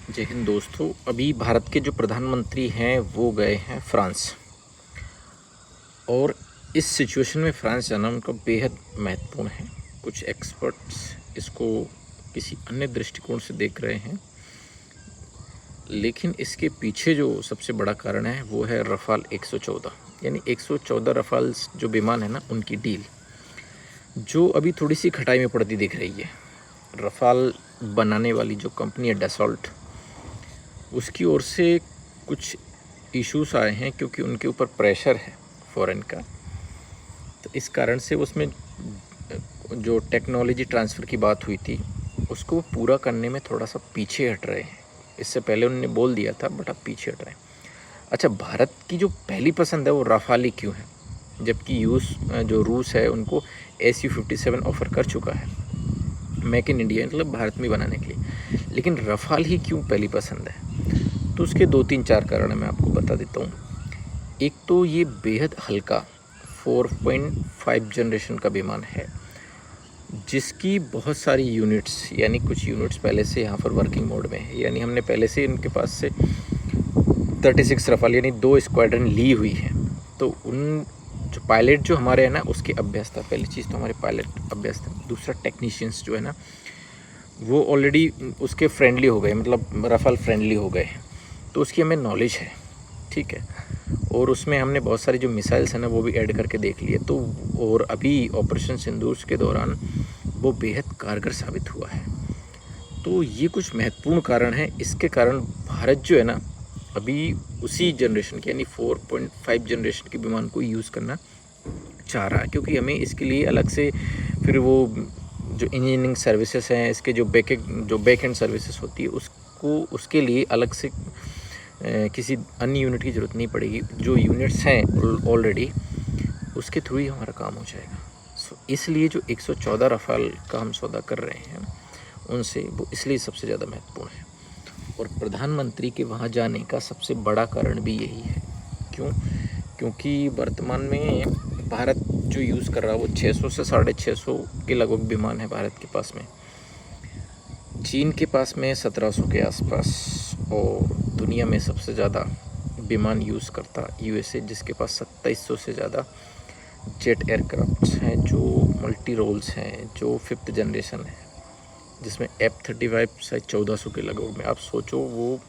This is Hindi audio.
जय हिंद दोस्तों। अभी भारत के जो प्रधानमंत्री हैं वो गए हैं फ्रांस, और इस सिचुएशन में फ्रांस जाना उनका बेहद महत्वपूर्ण है। कुछ एक्सपर्ट्स इसको किसी अन्य दृष्टिकोण से देख रहे हैं, लेकिन इसके पीछे जो सबसे बड़ा कारण है वो है रफाल 114, यानी 114 रफाल जो विमान है ना, उनकी डील जो अभी थोड़ी सी खटाई में पड़ती दिख रही है। रफाल बनाने वाली जो कंपनी है डसॉल्ट, उसकी ओर से कुछ इश्यूज आए हैं क्योंकि उनके ऊपर प्रेशर है फॉरेन का। तो इस कारण से उसमें जो टेक्नोलॉजी ट्रांसफ़र की बात हुई थी उसको पूरा करने में थोड़ा सा पीछे हट रहे हैं। इससे पहले उन्होंने बोल दिया था, बट अब पीछे हट रहे हैं। अच्छा, भारत की जो पहली पसंद है वो रफाल ही क्यों है, जबकि जो रूस है उनको SU-57 ऑफ़र कर चुका है मेक इन इंडिया, मतलब भारत में बनाने के लिए, लेकिन रफाल ही क्यों पहली पसंद है? तो उसके 2-3-4 कारण मैं आपको बता देता हूँ। एक तो ये बेहद हल्का 4.5 जनरेशन का विमान है, जिसकी बहुत सारी यूनिट्स, यानी कुछ यूनिट्स पहले से यहाँ पर वर्किंग मोड में है। यानी हमने पहले से इनके पास से 36 रफाल यानी 2 स्क्वाड्रन ली हुई है। तो उन जो पायलट जो हमारे हैं ना, उसके अभ्यास था। पहली चीज़ तो हमारे पायलट अभ्यास था। दूसरा, टेक्नीशियंस जो है ना वो ऑलरेडी उसके फ्रेंडली हो गए, मतलब रफाल फ्रेंडली हो गए हैं, तो उसकी हमें नॉलेज है, ठीक है। और उसमें हमने बहुत सारी जो मिसाइल्स हैं ना वो भी ऐड करके देख लिए। तो और अभी ऑपरेशन सिंदूर के दौरान वो बेहद कारगर साबित हुआ है। तो ये कुछ महत्वपूर्ण कारण हैं। इसके कारण भारत जो है ना अभी उसी जनरेशन की यानी 4.5 जनरेशन के विमान को यूज़ करना चाह रहा है, क्योंकि हमें इसके लिए अलग से फिर वो जो इंजीनियरिंग सर्विसेज हैं, इसके जो बैक एंड सर्विसेज होती है उसके लिए अलग से किसी अन्य यूनिट की ज़रूरत नहीं पड़ेगी। जो यूनिट्स हैं ऑलरेडी उसके थ्रू ही हमारा काम हो जाएगा। इसलिए जो 114 रफाल का हम सौदा कर रहे हैं उनसे, वो इसलिए सबसे ज़्यादा महत्वपूर्ण है। और प्रधानमंत्री के वहाँ जाने का सबसे बड़ा कारण भी यही है। क्यों? क्योंकि वर्तमान में भारत जो यूज़ कर रहा है वो 600 से 650 के लगभग विमान है भारत के पास में। चीन के पास में 1700 के आसपास, और दुनिया में सबसे ज़्यादा विमान यूज़ करता USA, जिसके पास 2700 से ज़्यादा जेट एयरक्राफ्ट्स हैं जो मल्टी रोल्स हैं, जो 5th जनरेशन है, जिसमें F-35 शायद 1400 के लगभग में। आप सोचो, वो